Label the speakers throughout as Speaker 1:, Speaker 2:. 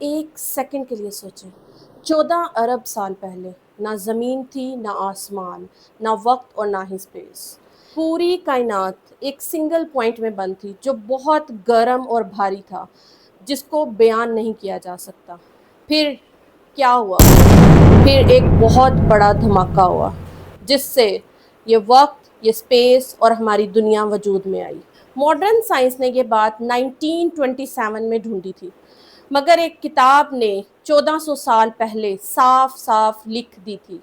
Speaker 1: ایک سیکنڈ کے لیے سوچیں، 14 ارب سال پہلے نہ زمین تھی، نہ آسمان، نہ وقت اور نہ ہی اسپیس۔ پوری کائنات ایک سنگل پوائنٹ میں بند تھی جو بہت گرم اور بھاری تھا، جس کو بیان نہیں کیا جا سکتا۔ پھر کیا ہوا؟ پھر ایک بہت بڑا دھماکہ ہوا جس سے یہ وقت، یہ اسپیس اور ہماری دنیا وجود میں آئی۔ ماڈرن سائنس نے یہ بات 1927 میں ڈھونڈی تھی، مگر ایک کتاب نے 1400 سال پہلے صاف صاف لکھ دی تھی۔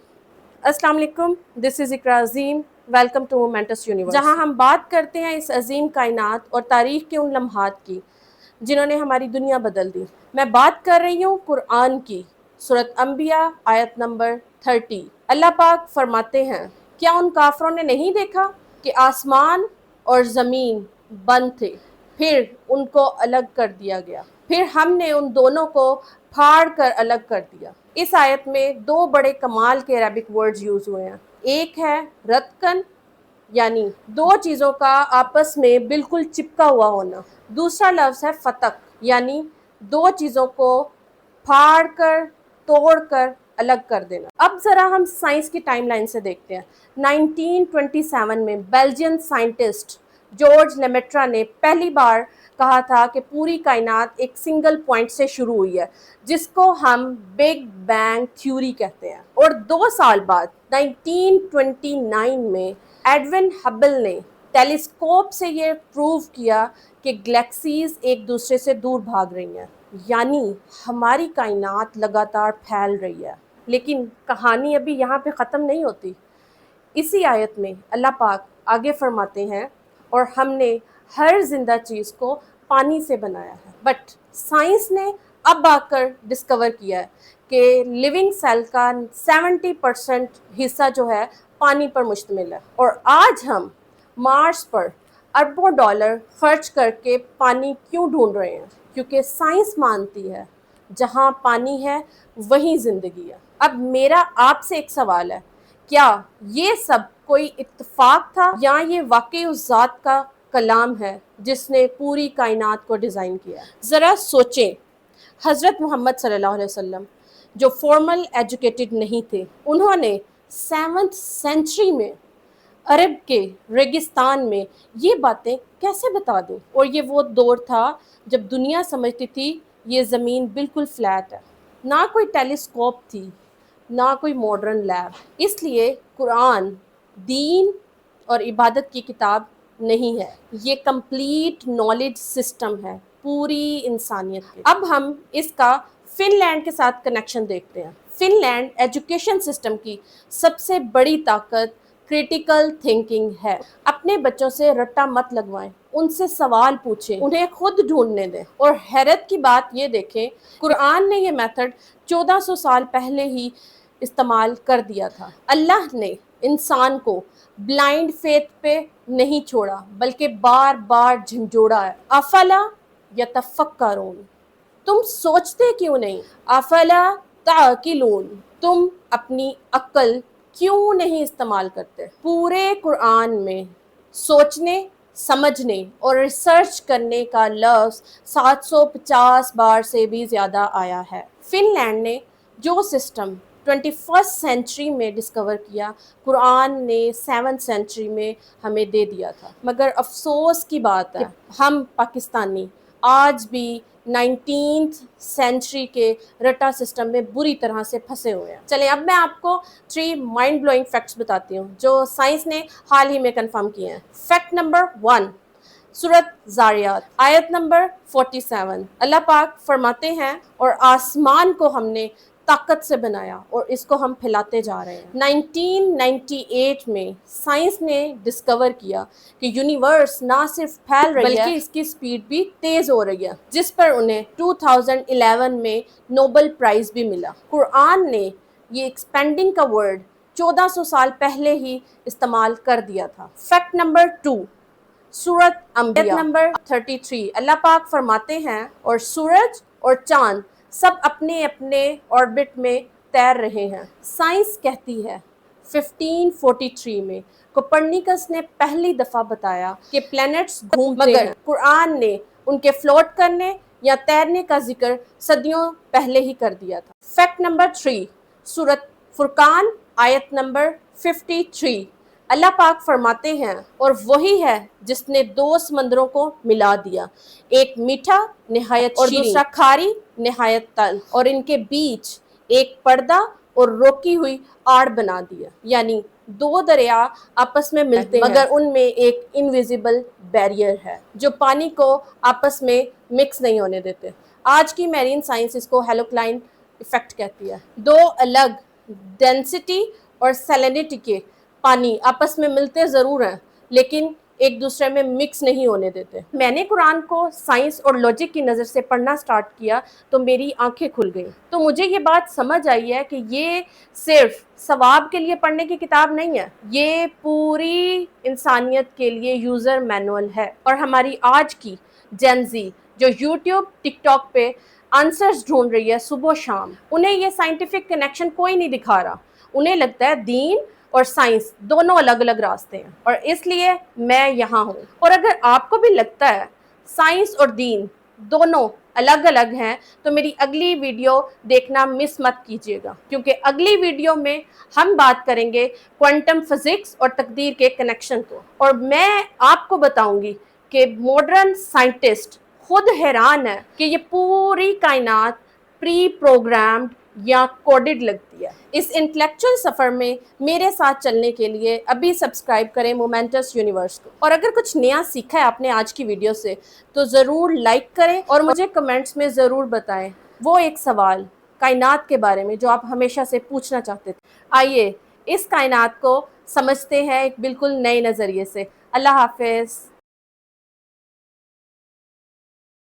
Speaker 1: السلام علیکم، دس از اقرا عظیم، ویلکم ٹو مومنٹس یونیورس، جہاں ہم بات کرتے ہیں اس عظیم کائنات اور تاریخ کے ان لمحات کی جنہوں نے ہماری دنیا بدل دی۔ میں بات کر رہی ہوں قرآن کی، سورۃ انبیاء آیت نمبر 30۔ اللہ پاک فرماتے ہیں، کیا ان کافروں نے نہیں دیکھا کہ آسمان اور زمین بند تھے، پھر ان کو الگ کر دیا گیا، پھر ہم نے ان دونوں کو پھاڑ کر الگ کر دیا۔ اس آیت میں دو بڑے کمال کے عربک ورڈز یوز ہوئے ہیں۔ ایک ہے رتقن، یعنی دو چیزوں کا آپس میں بالکل چپکا ہوا ہونا۔ دوسرا لفظ ہے فتق، یعنی دو چیزوں کو پھاڑ کر، توڑ کر الگ کر دینا۔ اب ذرا ہم سائنس کی ٹائم لائن سے دیکھتے ہیں۔ 1927 میں بیلجین سائنٹسٹ جارج لیمیٹرا نے پہلی بار کہا تھا کہ پوری کائنات ایک سنگل پوائنٹ سے شروع ہوئی ہے، جس کو ہم بگ بینگ تھیوری کہتے ہیں۔ اور 2 سال بعد 1929 میں ایڈون ہبل نے ٹیلیسکوپ سے یہ پروو کیا کہ گلیکسیز ایک دوسرے سے دور بھاگ رہی ہیں، یعنی ہماری کائنات لگاتار پھیل رہی ہے۔ لیکن کہانی ابھی یہاں پہ ختم نہیں ہوتی۔ اسی آیت میں اللہ پاک آگے فرماتے ہیں، اور ہم نے ہر زندہ چیز کو پانی سے بنایا ہے۔ بٹ سائنس نے اب آ کر ڈسکور کیا ہے کہ لیونگ سیل کا 70% حصہ جو ہے پانی پر مشتمل ہے، اور آج ہم مارس پر اربوں ڈالر خرچ کر کے پانی کیوں ڈھونڈ رہے ہیں؟ کیونکہ سائنس مانتی ہے جہاں پانی ہے وہیں زندگی ہے۔ اب میرا آپ سے ایک سوال ہے، کیا یہ سب کوئی اتفاق تھا یا یہ واقعی اس ذات کا کلام ہے جس نے پوری کائنات کو ڈیزائن کیا؟ ذرا سوچیں، حضرت محمد صلی اللہ علیہ وسلم جو فارمل ایجوکیٹڈ نہیں تھے، انہوں نے 7ویں سینچری میں عرب کے ریگستان میں یہ باتیں کیسے بتا دیں؟ اور یہ وہ دور تھا جب دنیا سمجھتی تھی یہ زمین بالکل فلیٹ ہے، نہ کوئی ٹیلیسکوپ تھی، نہ کوئی ماڈرن لیب۔ اس لیے قرآن دین اور عبادت کی کتاب نہیں ہے، یہ کمپلیٹ نالج سسٹم ہے پوری انسانیت کے۔ اب ہم اس کا فن لینڈ کے ساتھ کنیکشن دیکھتے ہیں۔ فن لینڈ ایجوکیشن سسٹم کی سب سے بڑی طاقت کریٹیکل تھنکنگ ہے۔ اپنے بچوں سے رٹا مت لگوائیں، ان سے سوال پوچھیں، انہیں خود ڈھونڈنے دیں۔ اور حیرت کی بات یہ دیکھیں، قرآن نے یہ میتھڈ 1400 سال پہلے ہی استعمال کر دیا تھا۔ اللہ نے انسان کو بلائنڈ فیتھ پہ نہیں چھوڑا، بلکہ بار بار جھنجھوڑا ہے۔ افلا یتفکرون، تم سوچتے کیوں نہیں؟ افلا تعقلون، تم اپنی عقل کیوں نہیں استعمال کرتے؟ پورے قرآن میں سوچنے، سمجھنے اور ریسرچ کرنے کا لفظ 750 بار سے بھی زیادہ آیا ہے۔ فن لینڈ نے جو سسٹم 21 سینچری میں ڈسکور کیا، قرآن نے 7 سینچری میں ہمیں دے دیا تھا۔ مگر افسوس کی بات ہے کہ ہم پاکستانی آج بھی 19th سینچری کے رٹا سسٹم میں بری طرح سے پھنسے ہوئے ہیں۔ چلیں اب میں آپ کو 3 مائنڈ بلوئنگ فیکٹس بتاتی ہوں جو سائنس نے حال ہی میں کنفرم کیے ہیں۔ فیکٹ نمبر 1، سورۃ زاریات آیت نمبر 47، اللہ پاک فرماتے ہیں، اور آسمان کو ہم نے طاقت سے بنایا اور اس کو ہم پھیلاتے جا رہے ہیں۔ 1998 میں سائنس نے ڈسکور کیا کہ یونیورس نہ صرف پھیل رہی ہے بلکہ اس کی سپیڈ بھی تیز ہو رہی ہے، جس پر انہیں 2011 میں نوبل پرائز بھی ملا۔ قرآن نے یہ ایکسپینڈنگ کا ورڈ 1400 سال پہلے ہی استعمال کر دیا تھا۔ فیکٹ نمبر 2، سورۃ انبیاء آیت نمبر 33، اللہ پاک فرماتے ہیں، اور سورج اور چاند سب اپنے اپنے آربٹ میں تیر رہے ہیں۔ سائنس کہتی ہے 1543 میں کوپرنیکس نے پہلی دفعہ بتایا کہ پلینٹس گھومتے ہیں، مگر قرآن نے ان کے فلوٹ کرنے یا تیرنے کا ذکر صدیوں پہلے ہی کر دیا تھا۔ فیکٹ نمبر 3، سورۃ فرقان آیت نمبر 53، اللہ پاک فرماتے ہیں اور وہی ہے جس نے دو سمندروں کو ملا دیا، ایک میٹھا نہایت اور دوسرا کھاری نہایت تلخ، اور ان کے بیچ ایک پردہ اور روکی ہوئی آڑ بنا دیا۔ یعنی دو دریا آپس میں ملتے ہیں مگر ان میں ایک انویزیبل بیریئر ہے جو پانی کو آپس میں مکس نہیں ہونے دیتے۔ آج کی میرین سائنس اس کو ہیلوکلائن ایفیکٹ کہتی ہے۔ دو الگ ڈینسٹی اور سیلینٹی کے پانی آپس میں ملتے ضرور ہیں لیکن ایک دوسرے میں مکس نہیں ہونے دیتے۔ میں نے قرآن کو سائنس اور لاجک کی نظر سے پڑھنا سٹارٹ کیا تو میری آنکھیں کھل گئیں، تو مجھے یہ بات سمجھ آئی ہے کہ یہ صرف ثواب کے لیے پڑھنے کی کتاب نہیں ہے، یہ پوری انسانیت کے لیے یوزر مینول ہے۔ اور ہماری آج کی جین زی جو یوٹیوب ٹک ٹاک پہ آنسرز ڈھونڈ رہی ہے صبح و شام، انہیں یہ سائنٹیفک کنیکشن کوئی نہیں دکھا رہا، انہیں لگتا ہے دین اور سائنس دونوں الگ الگ راستے ہیں، اور اس لیے میں یہاں ہوں۔ اور اگر آپ کو بھی لگتا ہے سائنس اور دین دونوں الگ الگ ہیں تو میری اگلی ویڈیو دیکھنا مس مت کیجیے گا، کیونکہ اگلی ویڈیو میں ہم بات کریں گے کوانٹم فزکس اور تقدیر کے کنیکشن کو، اور میں آپ کو بتاؤں گی کہ ماڈرن سائنٹسٹ خود حیران ہے کہ یہ پوری کائنات پری پروگرامڈ یا کوڈڈ لگتی ہے۔ اس انٹلیکچوئل سفر میں میرے ساتھ چلنے کے لیے ابھی سبسکرائب کریں مومنٹس یونیورس کو، اور اگر کچھ نیا سیکھا ہے آپ نے آج کی ویڈیو سے تو ضرور لائک کریں اور مجھے کمنٹس میں ضرور بتائیں وہ ایک سوال کائنات کے بارے میں جو آپ ہمیشہ سے پوچھنا چاہتے تھے۔ آئیے اس کائنات کو سمجھتے ہیں ایک بالکل نئے نظریے سے۔ اللہ حافظ۔